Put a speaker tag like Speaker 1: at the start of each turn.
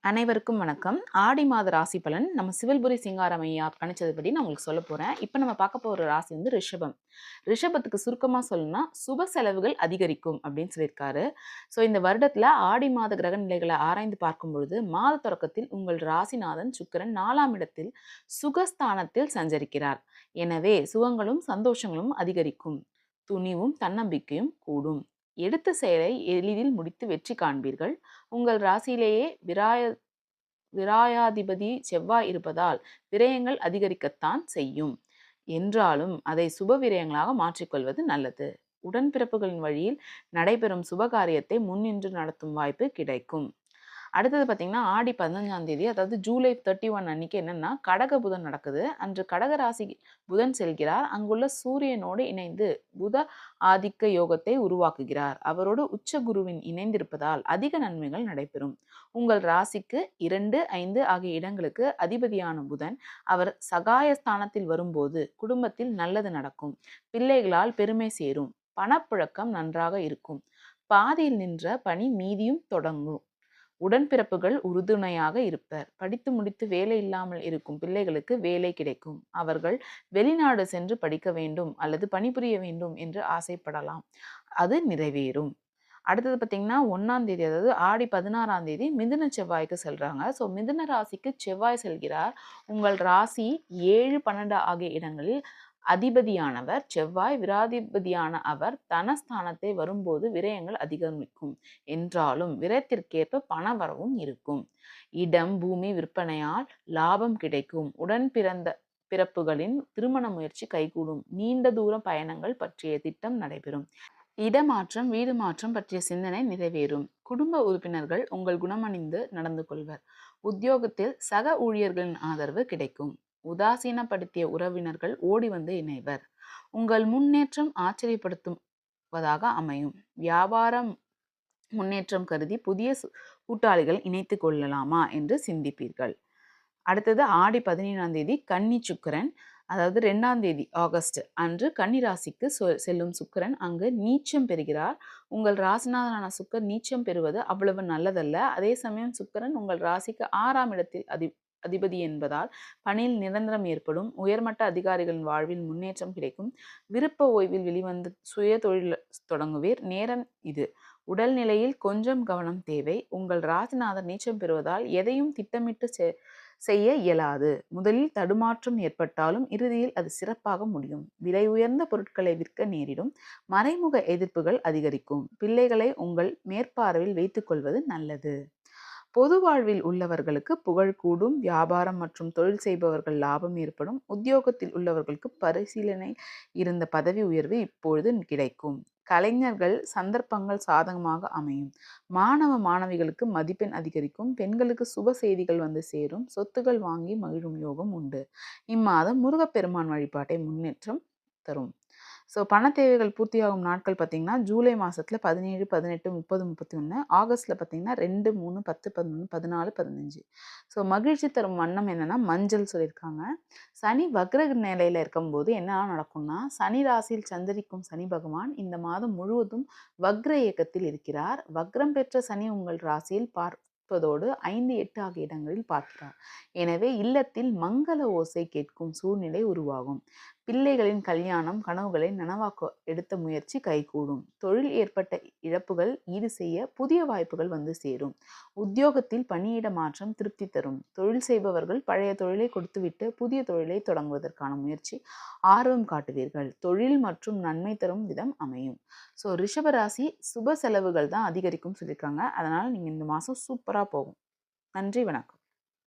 Speaker 1: அனைவருக்கும் வணக்கம். ஆடி மாத ராசி பலன் நம்ம சிவல்புரி சிங்காரம் ஐயா கணிச்சதுபடி நான் உங்களுக்கு சொல்ல போறேன். இப்போ நம்ம பார்க்க போற ராசி வந்து ரிஷபம். ரிஷபத்துக்கு சுருக்கமா சொல்லணும்னா சுப செலவுகள் அதிகரிக்கும் அப்படின்னு சொல்லியிருக்காரு. ஸோ இந்த வருடத்துல ஆடி மாத கிரக நிலைகளை ஆராய்ந்து பார்க்கும் பொழுது மாத தொடக்கத்தில் உங்கள் ராசிநாதன் சுக்கிரன் 4ஆம் இடத்தில் சுகஸ்தானத்தில் சஞ்சரிக்கிறார். எனவே சுகங்களும் சந்தோஷங்களும் அதிகரிக்கும். துணிவும் தன்னம்பிக்கையும் கூடும். எடுத்த செயலை எளிதில் முடித்து வெற்றி காண்பீர்கள். உங்கள் ராசியிலேயே விராயாதிபதி செவ்வாய் இருப்பதால் விரயங்கள் அதிகரிக்கத்தான் செய்யும். என்றாலும் அதை சுப விரயங்களாக மாற்றிக்கொள்வது நல்லது. உடன்பிறப்புகளின் வழியில் நடைபெறும் சுபகாரியத்தை முன்னின்று நடத்தும் வாய்ப்பு கிடைக்கும். அடுத்தது பார்த்தீங்கன்னா ஆடி 15ஆம் தேதி, அதாவது ஜூலை 31 அன்னைக்கு என்னன்னா கடக புதன் நடக்குது. அன்று கடக ராசி புதன் செல்கிறார். அங்குள்ள சூரியனோடு இணைந்து புத ஆதிக்க யோகத்தை உருவாக்குகிறார். அவரோடு உச்ச குருவின் இணைந்திருப்பதால் அதிக நன்மைகள் நடைபெறும். உங்கள் ராசிக்கு 2, 5 ஆகிய இடங்களுக்கு அதிபதியான புதன் அவர் சகாயஸ்தானத்தில் வரும்போது குடும்பத்தில் நல்லது நடக்கும். பிள்ளைகளால் பெருமை சேரும். பணப்புழக்கம் நன்றாக இருக்கும். பாதியில் நின்ற பணி மீதியும் தொடங்கும். உடன்பிறப்புகள் உறுதுணையாக இருப்பர். படித்து முடித்து வேலை இல்லாமல் இருக்கும் பிள்ளைகளுக்கு வேலை கிடைக்கும். அவர்கள் வெளிநாடு சென்று படிக்க வேண்டும் அல்லது பணிபுரிய வேண்டும் என்று ஆசைப்படலாம். அது நிறைவேறும். அடுத்தது பார்த்தீங்கன்னா 1ஆம் தேதி, அதாவது ஆடி 16ஆம் தேதி மிதுன செவ்வாய்க்கு செல்றாங்க. ஸோ மிதுன ராசிக்கு செவ்வாய் செல்கிறார். உங்கள் ராசி 7, 12 ஆகிய இடங்களில் அதிபதியானவர் செவ்வாய். விராதிபதியான அவர் தனஸ்தானத்தை வரும்போது விரயங்கள் அதிகரிக்கும். என்றாலும் விரயத்திற்கேற்ப பண வரவும் இருக்கும். இடம் பூமி விற்பனையால் லாபம் கிடைக்கும். உடன் பிறப்புகளின் திருமண முயற்சி கைகூடும். நீண்ட தூர பயணங்கள் பற்றிய திட்டம் நடைபெறும். இடமாற்றம் வீடு மாற்றம் பற்றிய சிந்தனை நிறைவேறும். குடும்ப உறுப்பினர்கள் உங்கள் குணமணிந்து நடந்து கொள்வர். உத்தியோகத்தில் சக ஊழியர்களின் ஆதரவு கிடைக்கும். உதாசீனப்படுத்திய உறவினர்கள் ஓடி வந்து இணைவர். உங்கள் முன்னேற்றம் ஆச்சரியப்படுத்துவதாக அமையும். வியாபாரம் முன்னேற்றம் கருதி புதிய கூட்டாளிகள் இணைத்து கொள்ளலாமா என்று சிந்திப்பீர்கள். அடுத்தது ஆடி 17ஆம் தேதி கன்னி சுக்கிரன், அதாவது 2ஆம் தேதி ஆகஸ்ட் அன்று கன்னி ராசிக்கு செல்லும் சுக்கிரன் அங்கு நீச்சம் பெறுகிறார். உங்கள் ராசிநாதனான சுக்கிரன் நீச்சம் பெறுவது அவ்வளவு நல்லதல்ல. அதே சமயம் சுக்கிரன் உங்கள் ராசிக்கு 6ஆம் இடத்தில் அதிபதி என்பதால் பணியில் நிரந்தரம் ஏற்படும். உயர்மட்ட அதிகாரிகளின் வாழ்வில் முன்னேற்றம் கிடைக்கும். விருப்ப ஓய்வில் வெளிவந்து சுய தொழில் தொடங்குவீர். நேரம் இது. உடல்நிலையில் கொஞ்சம் கவனம் தேவை. உங்கள் ராசிநாதர் நீச்சம் பெறுவதால் எதையும் திட்டமிட்டு செய்ய இயலாது. முதலில் தடுமாற்றம் ஏற்பட்டாலும் இறுதியில் அது சிறப்பாக முடியும். விலை உயர்ந்த பொருட்களை விற்க நேரிடும். மறைமுக எதிர்ப்புகள் அதிகரிக்கும். பிள்ளைகளை உங்கள் மேற்பார்வையில் வைத்துக் கொள்வது நல்லது. பொது வாழ்வில் உள்ளவர்களுக்கு புகழ் கூடும். வியாபாரம் மற்றும் தொழில் செய்பவர்கள் லாபம் ஏற்படும். உத்தியோகத்தில் உள்ளவர்களுக்கு பரிசீலனை இருந்த பதவி உயர்வு இப்பொழுது கிடைக்கும். கலைஞர்கள் சந்தர்ப்பங்கள் சாதகமாக அமையும். மாணவ மாணவிகளுக்கு மதிப்பெண் அதிகரிக்கும். பெண்களுக்கு சுப செய்திகள் வந்து சேரும். சொத்துகள் வாங்கி மகிழும் யோகம் உண்டு. இம்மாதம் முருகப்பெருமான் வழிபாட்டை முன்னேற்றம் தரும். ஸோ பண தேவைகள் பூர்த்தியாகும் நாட்கள் பார்த்தீங்கன்னா ஜூலை மாதத்தில் 17, 18, 30, 31. ஆகஸ்ட்டில் பார்த்தீங்கன்னா 2, 3, 10, 11, 14, 15. ஸோ மகிழ்ச்சி தரும் வண்ணம் என்னென்னா மஞ்சள் சொல்லியிருக்காங்க. சனி வக்ர நிலையில் இருக்கும்போது என்னெல்லாம் நடக்கும்னா, சனி ராசியில் சஞ்சரிக்கும் சனி பகவான் இந்த மாதம் முழுவதும் வக்ர இயக்கத்தில் இருக்கிறார். வக்ரம் பெற்ற சனி உங்கள் ராசியில் பார்ப்பதோடு 5, 8 ஆகிய இடங்களில் பார்க்கிறார். எனவே இல்லத்தில் மங்கள ஓசை கேட்கும் சூழ்நிலை உருவாகும். பிள்ளைகளின் கல்யாணம் கனவுகளை நனவாக்க எடுத்த முயற்சி கைகூடும். தொழில் ஏற்பட்ட இழப்புகள் ஈடு செய்ய புதிய வாய்ப்புகள் வந்து சேரும். உத்தியோகத்தில் பணியிட மாற்றம் திருப்தி தரும். தொழில் செய்பவர்கள் பழைய தொழிலை கொடுத்துவிட்டு புதிய தொழிலை தொடங்குவதற்கான முயற்சி ஆர்வம் காட்டுவீர்கள். தொழில் மற்றும் நன்மை தரும் விதம் அமையும். ஸோ ரிஷபராசி சுப செலவுகள் தான் அதிகரிக்கும் சொல்லியிருக்காங்க. அதனால் நீங்கள் இந்த மாதம் சூப்பராக போகும். நன்றி, வணக்கம்.